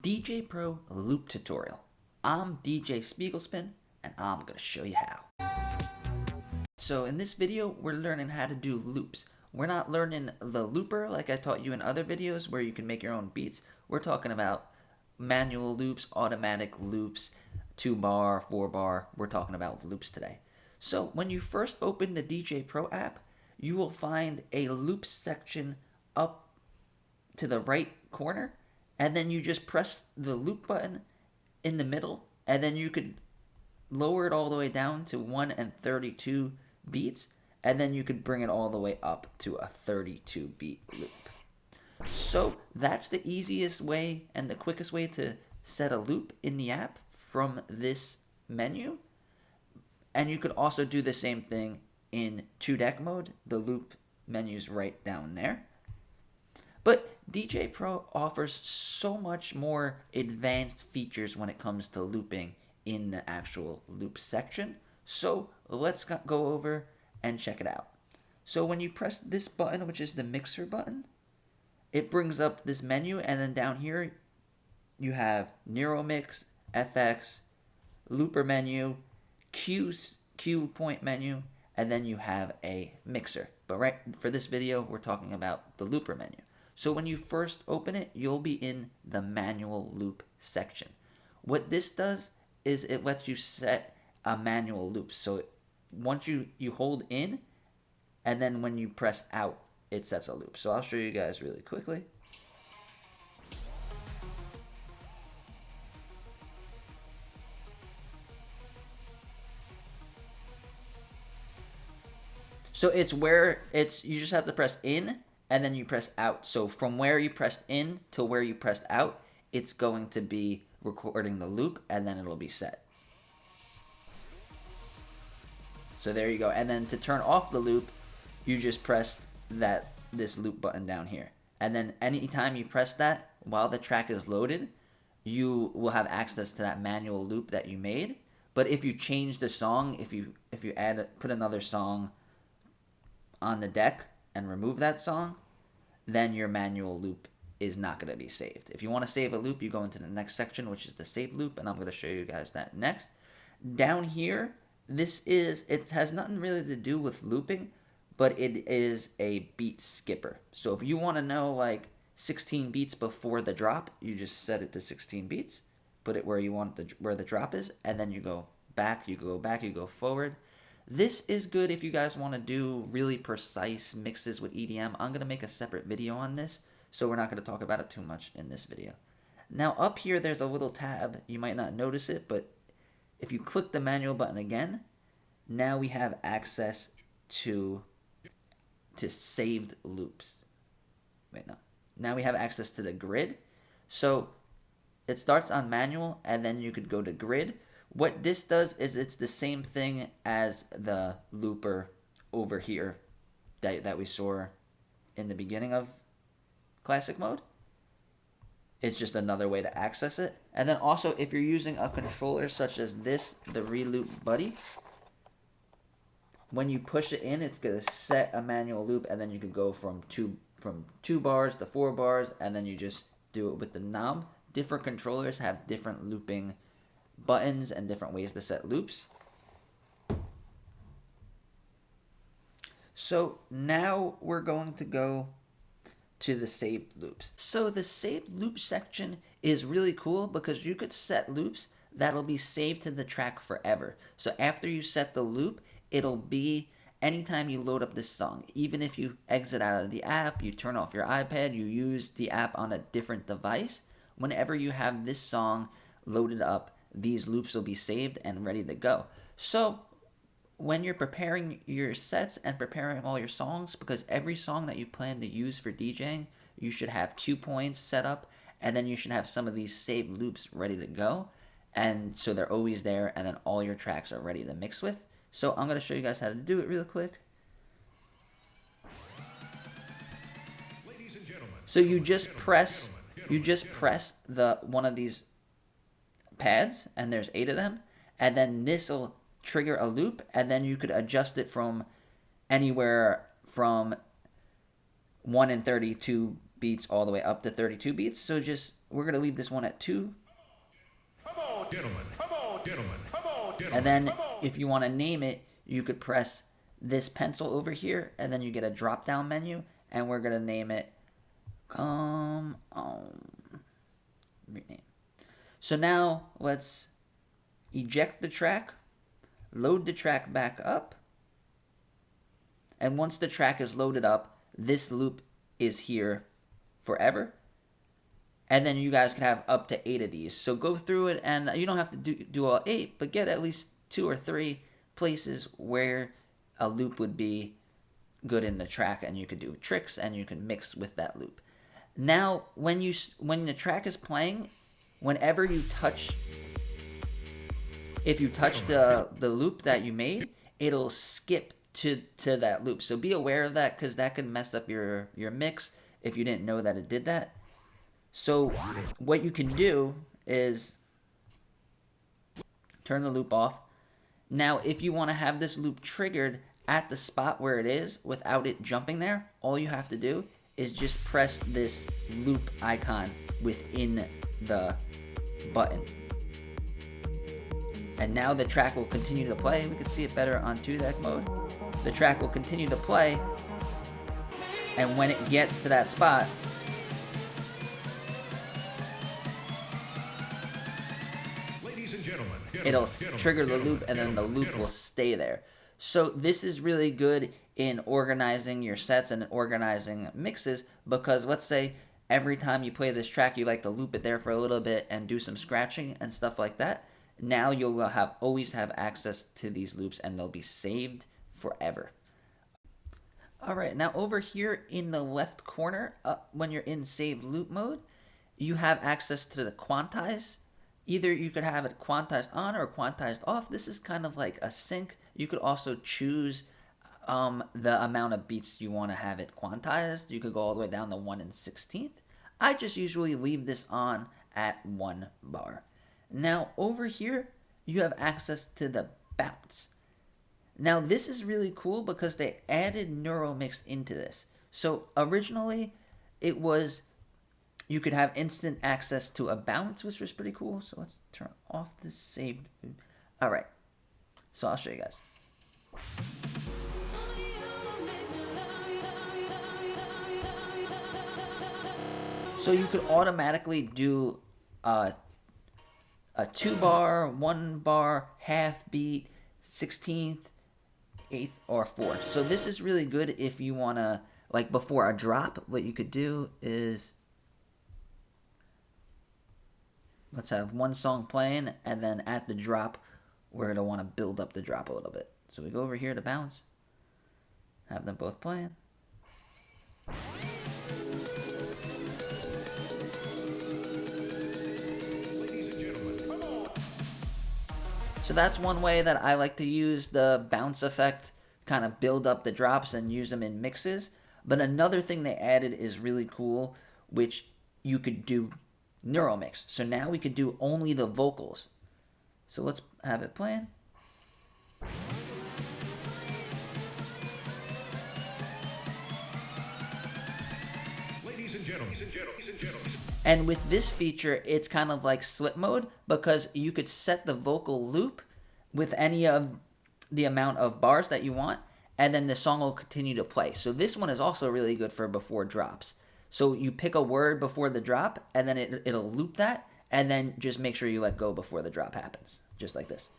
DJ Pro loop tutorial. I'm DJ Spiegel Spin, and I'm going to show you how. So in this video, we're learning how to do loops. We're not learning the looper like I taught you in other videos where you can make your own beats. We're talking about manual loops, automatic loops, 2-bar, 4-bar. We're talking about loops today. So when you first open the DJ Pro app, you will find a loop section up to the right corner, and then you just press the loop button in the middle, and then you could lower it all the way down to 1 and 32 beats, and then you could bring it all the way up to a 32 beat loop. So that's the easiest way and the quickest way to set a loop in the app from this menu. And you could also do the same thing in 2-deck mode. The loop menu's right down there. But DJ Pro offers so much more advanced features when it comes to looping in the actual loop section. So let's go over and check it out. So when you press this button, which is the mixer button, it brings up this menu, and then down here you have Neuro Mix, FX, looper menu, cue point menu, and then you have a mixer. But right for this video, we're talking about the looper menu. So when you first open it, you'll be in the manual loop section. What this does is it lets you set a manual loop. So once you hold in, and then when you press out, it sets a loop. So I'll show you guys really quickly. So it's where you just have to press in, and then you press out. So from where you pressed in to where you pressed out, it's going to be recording the loop, and then it'll be set. So there you go. And then to turn off the loop, you just pressed this loop button down here. And then anytime you press that, while the track is loaded, you will have access to that manual loop that you made. But if you change the song, if you put another song on the deck and remove that song, then your manual loop is not going to be saved. If you want to save a loop, you go into the next section, which is the save loop, and I'm going to show you guys that next. Down here, it has nothing really to do with looping, but it is a beat skipper. So if you want to know like 16 beats before the drop, you just set it to 16 beats, put it where you want where the drop is, and then you go back, you go forward. This is good if you guys want to do really precise mixes with EDM. I'm going to make a separate video on this, so we're not going to talk about it too much in this video. Now up here there's a little tab. You might not notice it, but if you click the manual button again, now we have access to saved loops. Wait, no. Now we have access to the grid. So it starts on manual, and then you could go to grid. What this does is it's the same thing as the looper over here that we saw in the beginning of classic mode. It's just another way to access it. And then also, if you're using a controller such as this, the Reloop Buddy, when you push it in, it's going to set a manual loop, and then you could go from two bars to 4 bars, and then you just do it with the knob. Different controllers have different looping buttons and different ways to set loops. So now we're going to go to the saved loops. So the saved loop section is really cool because you could set loops that'll be saved to the track forever. So after you set the loop, it'll be anytime you load up this song. Even if you exit out of the app, you turn off your iPad, you use the app on a different device, whenever you have this song loaded up, these loops will be saved and ready to go. So when you're preparing your sets and preparing all your songs, because every song that you plan to use for DJing, you should have cue points set up, and then you should have some of these saved loops ready to go. And so they're always there, and then all your tracks are ready to mix with. So I'm going to show you guys how to do it real quick. So you just press the one of these pads, and there's 8 of them, and then this will trigger a loop, and then you could adjust it from anywhere from 1 and 32 beats all the way up to 32 beats. So we're going to leave this one at 2. Come on, gentlemen. Come on, gentlemen. Come on, gentlemen. And then if you want to name it, you could press this pencil over here, and then you get a drop-down menu, and we're going to name it Come On. Rename. So now let's eject the track, load the track back up, and once the track is loaded up, this loop is here forever. And then you guys can have up to 8 of these. So go through it, and you don't have to do all 8, but get at least 2 or 3 places where a loop would be good in the track, and you could do tricks, and you can mix with that loop. Now, when the track is playing, whenever you touch, if you touch the loop that you made, it'll skip to that loop. So be aware of that, because that can mess up your mix if you didn't know that it did that. So what you can do is turn the loop off. Now, if you want to have this loop triggered at the spot where it is without it jumping there, all you have to do is just press this loop icon within the button. And now the track will continue to play. We can see it better on 2-deck mode. The track will continue to play, and when it gets to that spot, it'll trigger the loop, and then the loop will stay there. So this is really good in organizing your sets and organizing mixes, because let's say every time you play this track, you like to loop it there for a little bit and do some scratching and stuff like that. Now you'll always have access to these loops, and they'll be saved forever. Alright, now over here in the left corner, when you're in save loop mode, you have access to the quantize. Either you could have it quantized on or quantized off. This is kind of like a sync. You could also choose the amount of beats you want to have it quantized. You could go all the way down to 1/16. I just usually leave this on at 1 bar. Now over here, you have access to the bounce. Now this is really cool because they added NeuroMix into this. So originally, it was you could have instant access to a bounce, which was pretty cool. So let's turn off this saved. All right. So I'll show you guys. So you could automatically do a 2-bar, 1-bar, half beat, 16th, 8th, or 4th. So this is really good if you want to, like before a drop, what you could do is, let's have one song playing, and then at the drop, we're going to want to build up the drop a little bit. So we go over here to bounce, have them both playing. So that's one way that I like to use the bounce effect, kind of build up the drops and use them in mixes. But another thing they added is really cool, which you could do NeuroMix. So now we could do only the vocals. So let's have it playing. Ladies and gentlemen. And with this feature, it's kind of like slip mode, because you could set the vocal loop with any of the amount of bars that you want, and then the song will continue to play. So this one is also really good for before drops. So you pick a word before the drop, and then it'll loop that, and then just make sure you let go before the drop happens, just like this.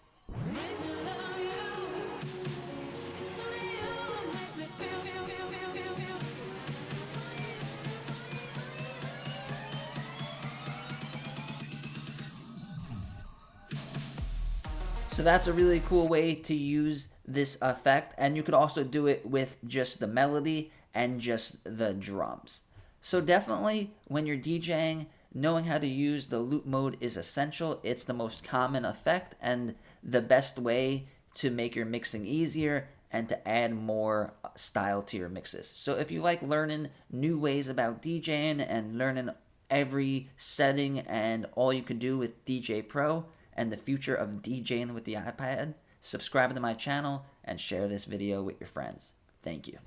So that's a really cool way to use this effect, and you could also do it with just the melody and just the drums. So definitely, when you're DJing, knowing how to use the loop mode is essential. It's the most common effect and the best way to make your mixing easier and to add more style to your mixes. So if you like learning new ways about DJing and learning every setting and all you can do with DJ Pro and the future of DJing with the iPad, subscribe to my channel and share this video with your friends. Thank you.